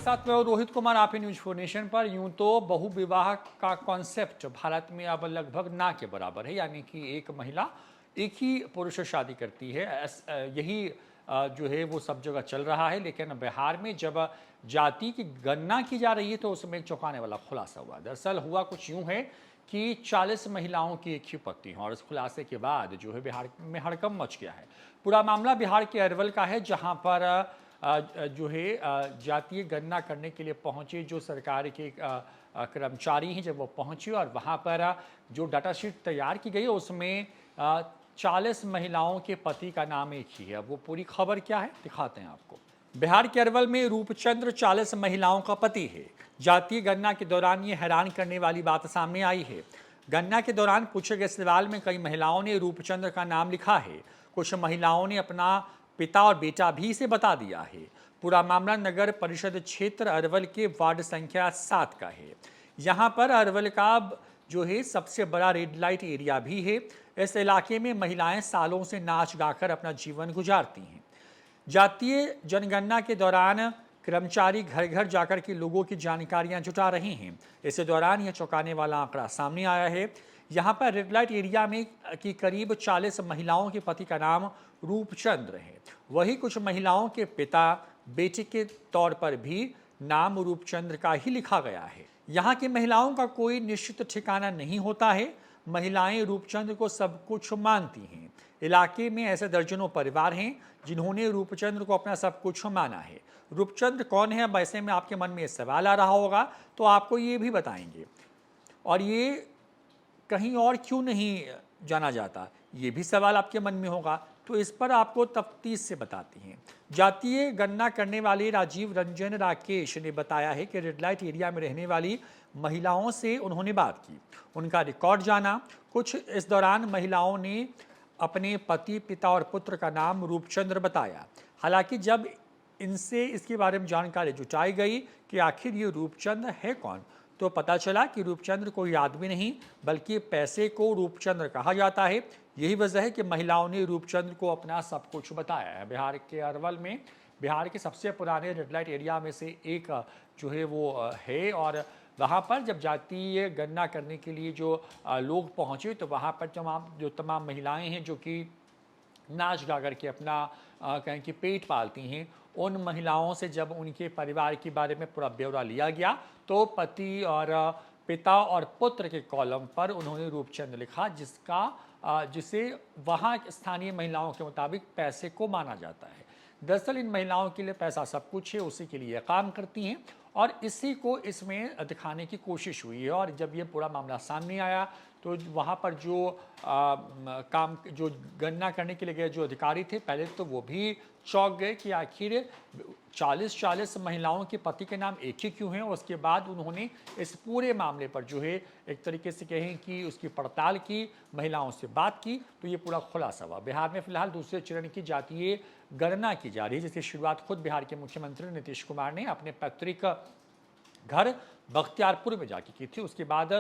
साथ मैं और रोहित कुमार, आप न्यूज 4 नेशन पर। यूं तो बहु विवाह का कॉन्सेप्ट भारत में अब लगभग ना के बराबर है, यानी कि एक महिला एक ही पुरुष से शादी करती है। यही जो है वो सब जगह चल रहा है, लेकिन बिहार में जब जाति की गणना की जा रही है तो उसमें एक चौंकाने वाला खुलासा हुआ। दरअसल हुआ कुछ यूं है कि 40 महिलाओं की एक ही पत्नी है, और इस खुलासे के बाद जो है बिहार में हड़कंप मच गया है। पूरा मामला बिहार के अरवल का है, जहां पर जो है जातीय गणना करने के लिए पहुंचे जो सरकार के कर्मचारी हैं, जब वो पहुंचे और वहां पर जो डाटा शीट तैयार की गई उसमें 40 महिलाओं के पति का नाम एक ही है। अब वो पूरी खबर क्या है दिखाते हैं आपको। बिहार के अरवल में रूपचंद्र 40 महिलाओं का पति है। जातीय गणना के दौरान ये हैरान करने वाली बात सामने आई है। गणना के दौरान पूछे गए सवाल में कई महिलाओं ने रूपचंद्र का नाम लिखा है। कुछ महिलाओं ने अपना पिता और बेटा भी इसे बता दिया है। पूरा मामला नगर परिषद क्षेत्र अरवल के वार्ड संख्या 7 का है। यहाँ पर अरवल का जो है सबसे बड़ा रेड लाइट एरिया भी है। इस इलाके में महिलाएं सालों से नाच गाकर अपना जीवन गुजारती हैं। जातीय जनगणना के दौरान कर्मचारी घर घर जाकर के लोगों की जानकारियां जुटा रहे हैं। इस दौरान यह चौंकाने वाला आंकड़ा सामने आया है। यहाँ पर रेड लाइट एरिया में की करीब 40 महिलाओं के पति का नाम रूपचंद्र है। वही कुछ महिलाओं के पिता बेटे के तौर पर भी नाम रूपचंद्र का ही लिखा गया है। यहाँ की महिलाओं का कोई निश्चित ठिकाना नहीं होता है। महिलाएं रूपचंद्र को सब कुछ मानती हैं। इलाके में ऐसे दर्जनों परिवार हैं जिन्होंने रूपचंद्र को अपना सब कुछ माना है। रूपचंद्र कौन है? अब ऐसे में आपके मन में सवाल आ रहा होगा, तो आपको ये भी बताएंगे। और ये कहीं और क्यों नहीं जाना जाता, ये भी सवाल आपके मन में होगा, तो इस पर आपको तफ्तीश से बताते हैं। जातीय गणना करने वाले राजीव रंजन राकेश ने बताया है कि रेड लाइट एरिया में रहने वाली महिलाओं से उन्होंने बात की, उनका रिकॉर्ड जाना। कुछ इस दौरान महिलाओं ने अपने पति, पिता और पुत्र का नाम रूपचंद्र बताया। हालांकि जब इनसे इसके बारे में जानकारी जुटाई गई कि आखिर ये रूपचंद्र है कौन, तो पता चला कि रूपचंद्र कोई आदमी नहीं बल्कि पैसे को रूपचंद्र कहा जाता है। यही वजह है कि महिलाओं ने रूपचंद्र को अपना सब कुछ बताया है। बिहार के अरवल में बिहार के सबसे पुराने रेड लाइट एरिया में से एक जो है वो है, और वहाँ पर जब जातीय गणना करने के लिए जो लोग पहुँचे तो वहाँ पर तमाम महिलाएं हैं जो कि नाच गा करके अपना कहें कि पेट पालती हैं, उन महिलाओं से जब उनके परिवार के बारे में पूरा ब्यौरा लिया गया तो पति और पिता और पुत्र के कॉलम पर उन्होंने रूपचंद्र लिखा, जिसे वहाँ स्थानीय महिलाओं के मुताबिक पैसे को माना जाता है। दरअसल इन महिलाओं के लिए पैसा सब कुछ है, उसी के लिए काम करती हैं और इसी को इसमें दिखाने की कोशिश हुई है। और जब ये पूरा मामला सामने आया तो वहाँ पर जो गणना करने के लिए गए जो अधिकारी थे, पहले तो वो भी चौंक गए कि आखिर 40 महिलाओं के पति के नाम एक ही क्यों हैं। उसके बाद उन्होंने इस पूरे मामले पर जो है एक तरीके से कहें कि उसकी पड़ताल की, महिलाओं से बात की, तो ये पूरा खुलासा हुआ। बिहार में फिलहाल दूसरे चरण की जातीय गणना की जा रही है, जिसकी शुरुआत खुद बिहार के मुख्यमंत्री नीतीश कुमार ने अपने पैतृक घर बख्तियारपुर में जाके की थी। उसके बाद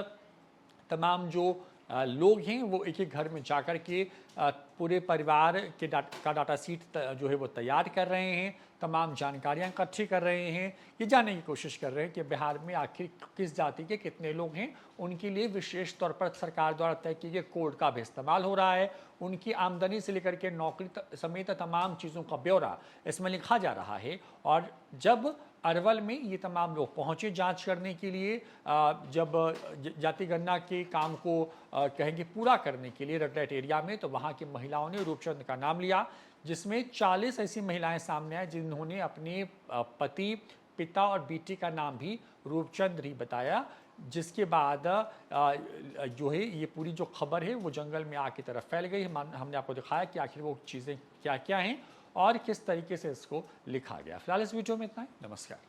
तमाम जो लोग हैं वो एक एक घर में जाकर के पूरे परिवार के का डाटा शीट जो है वो तैयार कर रहे हैं, तमाम जानकारियां इकट्ठी कर रहे हैं, ये जानने की कोशिश कर रहे हैं कि बिहार में आखिर किस जाति के कितने लोग हैं। उनके लिए विशेष तौर पर सरकार द्वारा तय किए गए कोड का भी इस्तेमाल हो रहा है। उनकी आमदनी से लेकर के नौकरी समेत तमाम चीज़ों का ब्यौरा इसमें लिखा जा रहा है। और जब अरवल में ये तमाम लोग पहुंचे जांच करने के लिए, जब जाति गणना के काम को कहेंगे पूरा करने के लिए रेड लाइट एरिया में, तो वहां की महिलाओं ने रूपचंद्र का नाम लिया, जिसमें 40 ऐसी महिलाएं सामने आए जिन्होंने अपने पति, पिता और बेटी का नाम भी रूपचंद्र ही बताया। जिसके बाद जो है ये पूरी जो खबर है वो जंगल में आग की तरफ फैल गई। हमने आपको दिखाया कि आखिर वो चीज़ें क्या क्या हैं और किस तरीके से इसको लिखा गया। फिलहाल इस वीडियो में इतना ही। नमस्कार।